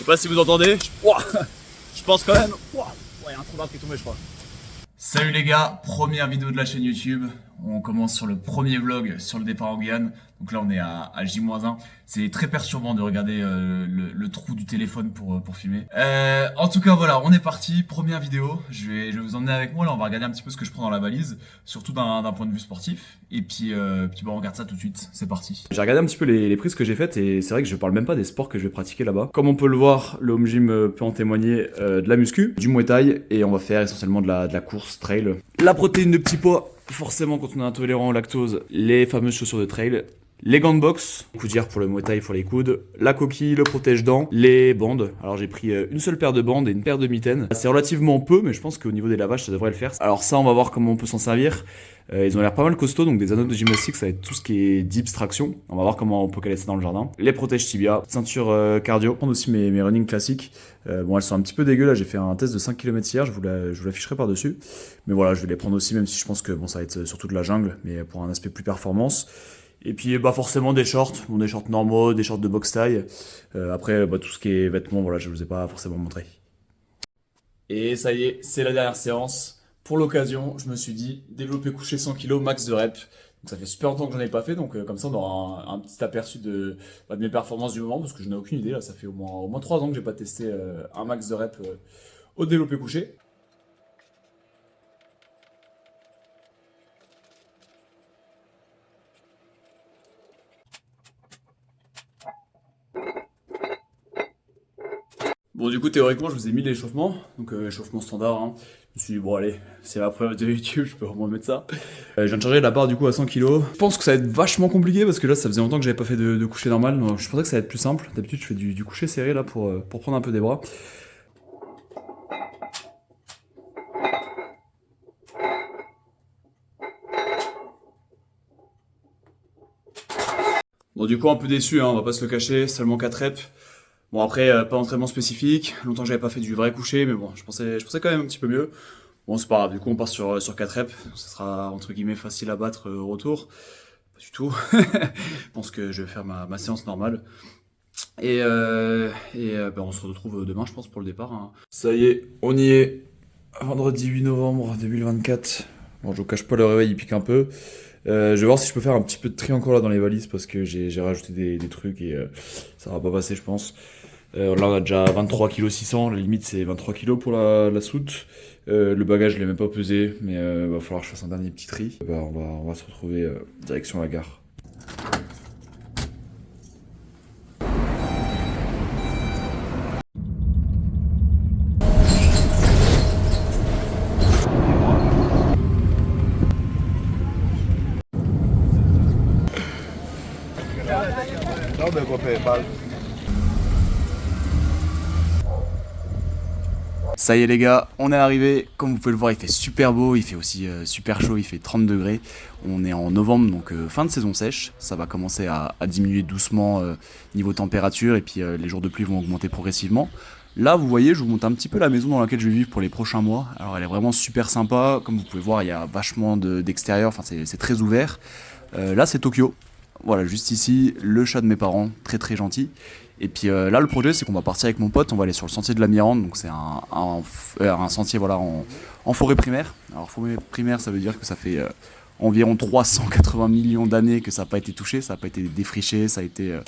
Je sais pas si vous entendez. Je pense quand même. Ouais, il y a un trou d'arbre qui est tombé, je crois. Salut les gars, première vidéo de la chaîne YouTube. On commence sur le premier vlog sur le départ en Guyane. Donc là on est à J-1. C'est très perturbant de regarder le trou du téléphone pour filmer. En tout cas voilà, on est parti, première vidéo. Je vais vous emmener avec moi, là on va regarder un petit peu ce que je prends dans la valise. Surtout d'un point de vue sportif. Et puis on regarde ça tout de suite, c'est parti. J'ai regardé un petit peu les prises que j'ai faites et c'est vrai que je parle même pas des sports que je vais pratiquer là-bas. Comme on peut le voir, le home gym peut en témoigner, de la muscu, du muay thai et on va faire essentiellement de la course trail. La protéine de petit pois, forcément quand on est intolérant au lactose, les fameuses chaussures de trail, les gants de boxe, coudière pour le muay thai pour les coudes, la coquille, le protège-dents, les bandes. Alors j'ai pris une seule paire de bandes et une paire de mitaines. C'est relativement peu, mais je pense qu'au niveau des lavages ça devrait le faire. Alors ça on va voir comment on peut s'en servir. Ils ont l'air pas mal costauds, donc des anneaux de gymnastique, ça va être tout ce qui est dips traction. On va voir comment on peut caler ça dans le jardin. Les protèges tibia, ceinture cardio. Je vais prendre aussi mes running classiques. Bon, elles sont un petit peu dégueu là, j'ai fait un test de 5 km hier, je vous l'afficherai par-dessus. Mais voilà, je vais les prendre aussi, même si je pense que bon, ça va être surtout de la jungle, mais pour un aspect plus performance. Et puis bah forcément des shorts, des shorts normaux, des shorts de boxe taille. Après tout ce qui est vêtements, voilà, je vous ai pas forcément montré. Et ça y est, c'est la dernière séance. Pour l'occasion, je me suis dit, développer couché 100 kg, max de reps. Donc ça fait super longtemps que j'en ai pas fait, donc comme ça on aura un petit aperçu de mes performances du moment, parce que je n'ai aucune idée, là ça fait au moins 3 ans que j'ai pas testé un max de reps au développé couché. Bon du coup théoriquement je vous ai mis l'échauffement, donc échauffement standard, hein. Je me suis dit bon allez, c'est la preuve de YouTube, je peux au moins mettre ça. Je viens de charger la barre du coup à 100 kg. Je pense que ça va être vachement compliqué parce que là ça faisait longtemps que j'avais pas fait de coucher normal, donc je pensais que ça va être plus simple. D'habitude je fais du coucher serré là pour prendre un peu des bras. Bon du coup un peu déçu, hein, on va pas se le cacher, seulement 4 reps. Bon après, pas d'entraînement spécifique, longtemps que j'avais pas fait du vrai coucher, mais bon, je pensais quand même un petit peu mieux. Bon c'est pas grave, du coup on part sur 4 reps, ça sera entre guillemets facile à battre au retour. Pas du tout, je pense que je vais faire ma séance normale. Et on se retrouve demain je pense pour le départ, hein. Ça y est, on y est, vendredi 8 novembre 2024. Bon je vous cache pas, le réveil il pique un peu. Je vais voir si je peux faire un petit peu de tri encore là dans les valises parce que j'ai rajouté des trucs et ça va pas passer je pense. Là on a déjà 23 kg 600, la limite c'est 23 kg pour la soute. Le bagage je l'ai même pas pesé, mais va falloir que je fasse un dernier petit tri. On va se retrouver direction la gare. No me golpeé, vale. Ça y est les gars, on est arrivé, comme vous pouvez le voir il fait super beau, il fait aussi super chaud, il fait 30 degrés. On est en novembre donc fin de saison sèche, ça va commencer à diminuer doucement niveau température et puis les jours de pluie vont augmenter progressivement. Là vous voyez, je vous montre un petit peu la maison dans laquelle je vais vivre pour les prochains mois. Alors elle est vraiment super sympa, comme vous pouvez voir il y a vachement d'extérieur, enfin c'est très ouvert. Là c'est Tokyo, voilà juste ici, le chat de mes parents, très très gentil. Et puis là le projet c'est qu'on va partir avec mon pote, on va aller sur le sentier de la Mirande, donc c'est un sentier voilà, en forêt primaire. Alors forêt primaire ça veut dire que ça fait environ 380 millions d'années que ça n'a pas été touché, ça n'a pas été défriché, ça a été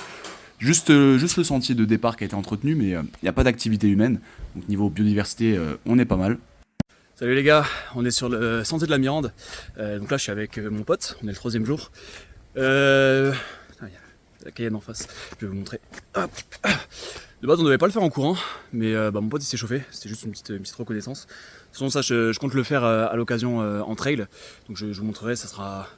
juste le sentier de départ qui a été entretenu, mais il n'y a pas d'activité humaine, donc niveau biodiversité on est pas mal. Salut les gars, on est sur le sentier de la Mirande, donc là je suis avec mon pote, on est le 3e jour. La Cayenne en face, je vais vous montrer. Hop. De base on devait pas le faire en courant, mais mon pote il s'est chauffé, c'était juste une petite reconnaissance. De toute façon ça je compte le faire à l'occasion en trail, donc je vous montrerai, ça sera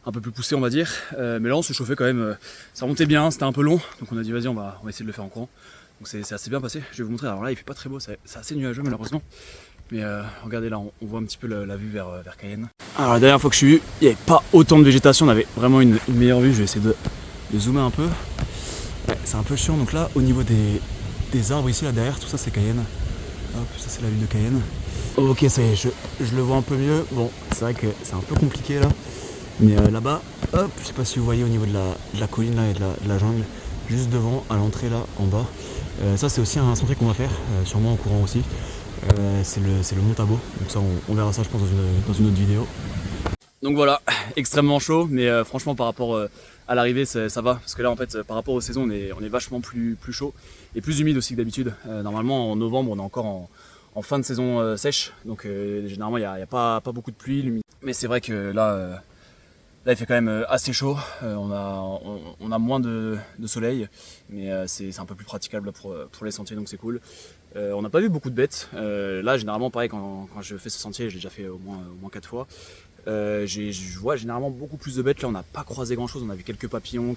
un peu plus poussé on va dire. Mais là on s'est chauffé quand même, ça montait bien, c'était un peu long, donc on a dit vas-y on va essayer de le faire en courant. Donc c'est assez bien passé, je vais vous montrer. Alors là il fait pas très beau, c'est assez nuageux malheureusement. Mais regardez là, on voit un petit peu la vue vers Cayenne. Alors la dernière fois que je suis venu, il n'y avait pas autant de végétation, on avait vraiment une meilleure vue, je vais essayer de zoomer un peu. Ouais, c'est un peu chiant, donc là au niveau des arbres ici là derrière, tout ça c'est Cayenne. Hop, ça c'est la vue de Cayenne. Ok ça y est, je le vois un peu mieux. Bon, c'est vrai que c'est un peu compliqué là. Mais là-bas, hop, je sais pas si vous voyez au niveau de la colline là et de la jungle, juste devant, à l'entrée là, en bas, Ça c'est aussi un sentier qu'on va faire, sûrement en courant aussi. C'est le Mont Tabo, donc ça on verra ça je pense dans une autre vidéo. Donc voilà, extrêmement chaud, mais franchement par rapport à l'arrivée ça va, parce que là en fait par rapport aux saisons on est vachement plus chaud et plus humide aussi que d'habitude. Normalement en novembre on est encore en fin de saison sèche, donc généralement il n'y a pas beaucoup de pluie, mais c'est vrai que là il fait quand même assez chaud, on a moins de soleil, mais c'est un peu plus praticable pour les sentiers, donc c'est cool. On n'a pas vu beaucoup de bêtes, là généralement pareil quand je fais ce sentier, je l'ai déjà fait au moins 4 fois. Je vois généralement beaucoup plus de bêtes. Là on n'a pas croisé grand chose, on a vu quelques papillons,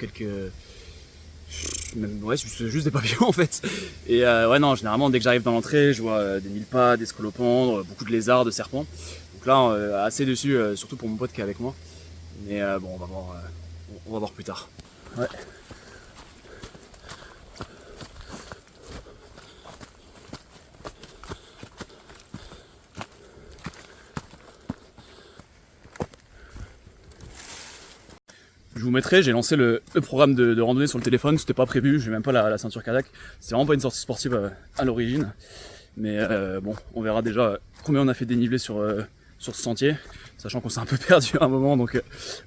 ouais, c'est juste des papillons en fait. Et ouais non, généralement dès que j'arrive dans l'entrée je vois des mille-pas, des scolopendres, beaucoup de lézards, de serpents. Donc là assez déçu, surtout pour mon pote qui est avec moi. Mais bon on va voir plus tard. Ouais. Je vous mettrai, j'ai lancé le programme de randonnée sur le téléphone, c'était pas prévu, j'ai même pas la ceinture kayak, c'est vraiment pas une sortie sportive à l'origine. Mais bon, on verra déjà combien on a fait déniveler sur ce sentier, sachant qu'on s'est un peu perdu à un moment, donc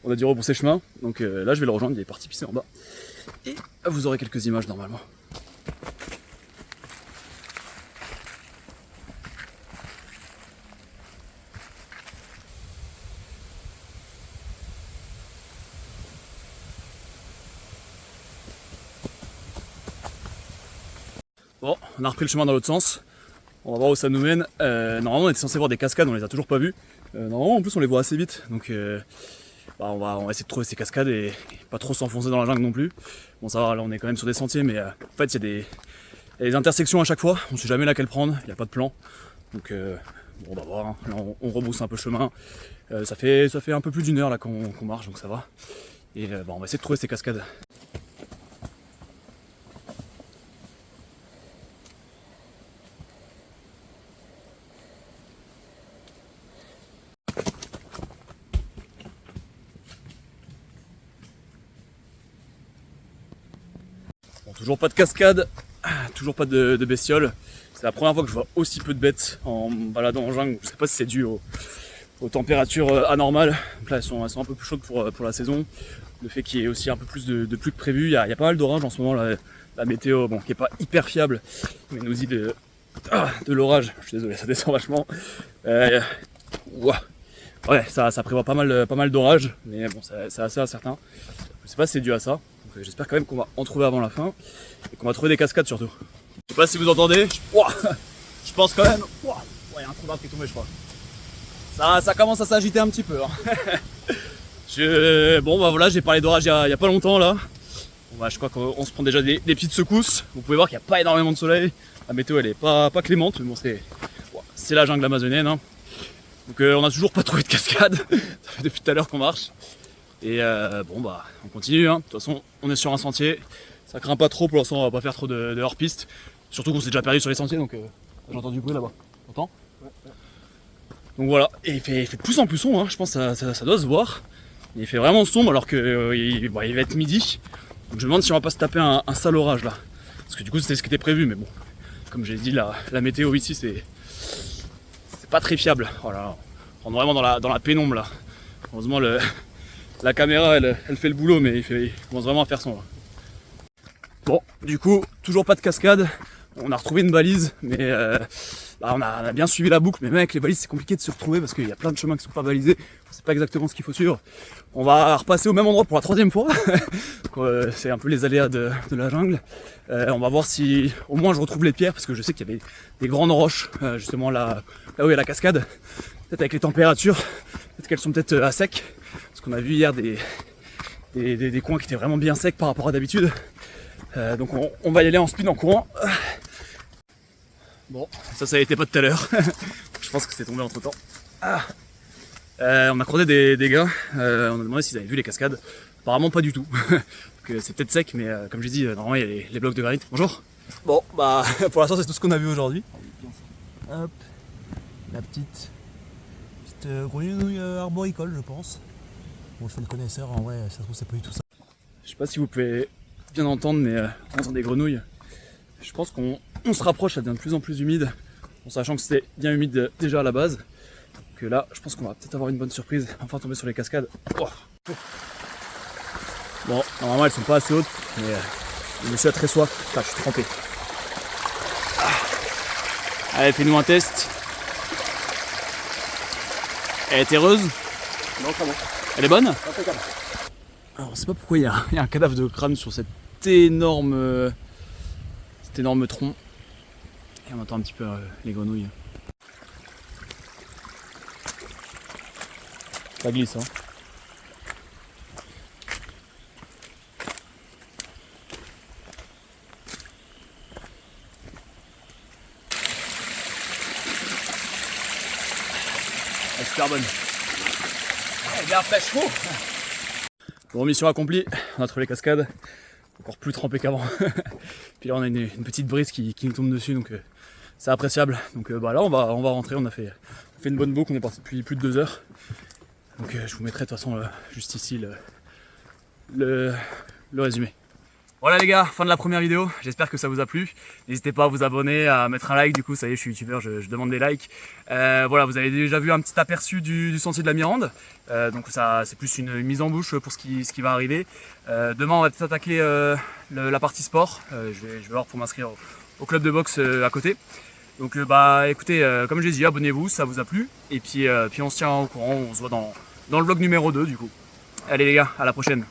on a dû rebrousser chemin. Donc là je vais le rejoindre, il est parti pisser en bas. Et vous aurez quelques images normalement. Bon, on a repris le chemin dans l'autre sens. On va voir où ça nous mène. Normalement on était censé voir des cascades, on les a toujours pas vues. Normalement en plus on les voit assez vite, donc on va essayer de trouver ces cascades et pas trop s'enfoncer dans la jungle non plus. Bon ça va, là on est quand même sur des sentiers, mais en fait il y a des intersections à chaque fois, on sait jamais laquelle prendre, il n'y a pas de plan. Donc bon, on va voir, hein. Là on rebrousse un peu chemin. Ça fait un peu plus d'une heure là qu'on marche, donc ça va. Et on va essayer de trouver ces cascades. Bon, toujours pas de cascade, toujours pas de bestioles. C'est la première fois que je vois aussi peu de bêtes en me baladant en jungle. Je sais pas si c'est dû aux températures anormales. Donc là elles sont un peu plus chaudes pour la saison. Le fait qu'il y ait aussi un peu plus de pluie que prévu. Il y a pas mal d'orage en ce moment. La météo, bon, qui est pas hyper fiable, mais nous dit de l'orage. Je suis désolé, ça descend vachement. Ouais, ça prévoit pas mal d'orage, mais bon, c'est assez incertain. Je sais pas si c'est dû à ça. Donc j'espère quand même qu'on va en trouver avant la fin et qu'on va trouver des cascades surtout. Je sais pas si vous entendez. Je pense quand même. Il y a un trou d'arbre qui est tombé, je crois. Ça commence à s'agiter un petit peu. Hein. Bon bah voilà, j'ai parlé d'orage il y a pas longtemps là. Bon, bah, je crois qu'on se prend déjà des petites secousses. Vous pouvez voir qu'il n'y a pas énormément de soleil. La météo elle est pas clémente, mais bon c'est la jungle amazonienne. Hein. Donc on a toujours pas trouvé de cascade. Ça fait depuis tout à l'heure qu'on marche. Et bon bah on continue. Hein. De toute façon on est sur un sentier. Ça craint pas trop pour l'instant, on va pas faire trop de hors-piste. Surtout qu'on s'est déjà perdu sur les sentiers, donc j'ai entendu du bruit là-bas. T'entends ? Ouais. Donc voilà, et il fait de plus en plus sombre, hein. Je pense que ça doit se voir. Il fait vraiment sombre alors que il va être midi. Donc je me demande si on va pas se taper un sale orage là. Parce que du coup c'était ce qui était prévu, mais bon. Comme j'ai dit, la météo ici c'est pas très fiable. Voilà, on rentre vraiment dans la pénombre là. Heureusement la caméra elle fait le boulot, mais il commence vraiment à faire sombre. Bon, du coup, toujours pas de cascade. On a retrouvé une balise, mais on a bien suivi la boucle. Mais même avec les balises, c'est compliqué de se retrouver parce qu'il y a plein de chemins qui sont pas balisés. On sait pas exactement ce qu'il faut suivre. On va repasser au même endroit pour la 3e fois. C'est un peu les aléas de la jungle. On va voir si au moins je retrouve les pierres parce que je sais qu'il y avait des grandes roches justement là où il y a la cascade. Peut-être avec les températures, peut-être qu'elles sont peut-être à sec. Parce qu'on a vu hier des coins qui étaient vraiment bien secs par rapport à d'habitude. Donc on va y aller en speed en courant. Bon, ça a été pas de tout à l'heure. Je pense que c'est tombé entre temps. On a croisé des gars, on a demandé s'ils avaient vu les cascades. Apparemment pas du tout. C'est peut-être sec, mais comme j'ai dit, normalement il y a les blocs de granit. Bonjour. Bon, bah pour l'instant c'est tout ce qu'on a vu aujourd'hui. Hop, la petite grenouille arboricole, je pense. Bon, je fais le connaisseur, en vrai, ça se trouve c'est pas du tout ça. Je sais pas si vous pouvez bien entendre, mais on entend des grenouilles. je pense qu'on se rapproche, ça devient de plus en plus humide, en sachant que c'était bien humide déjà à la base. Donc là, je pense qu'on va peut-être avoir une bonne surprise, enfin tomber sur les cascades. Oh. Bon, normalement elles sont pas assez hautes, mais le monsieur a très soif. Putain, je suis trempé. Allez, fais-nous un test. Elle est terreuse? Non, ça va. Elle est bonne? Impeccable. Alors, on sait pas pourquoi il y a un cadavre de crâne sur cet énorme tronc. Et on entend un petit peu les grenouilles. Ça glisse, hein. Elle est super bonne. Elle est bien fraîche, chaud. Bon, mission accomplie, on a trouvé les cascades, encore plus trempé qu'avant. Puis là on a une petite brise qui nous tombe dessus, donc c'est appréciable. Donc là on va rentrer, on a fait une bonne boucle, on est parti depuis plus de 2 heures. Donc je vous mettrai de toute façon juste ici le résumé. Voilà les gars, fin de la première vidéo, j'espère que ça vous a plu. N'hésitez pas à vous abonner, à mettre un like, du coup ça y est je suis youtubeur, je demande des likes. Voilà, vous avez déjà vu un petit aperçu du sentier de la Mirande. Donc ça c'est plus une mise en bouche pour ce qui va arriver. Demain on va peut-être attaquer la partie sport, je vais voir pour m'inscrire au club de boxe à côté. Donc écoutez, comme je l'ai dit, abonnez-vous si ça vous a plu. Et puis on se tient au courant, on se voit dans le vlog numéro 2 du coup. Allez les gars, à la prochaine.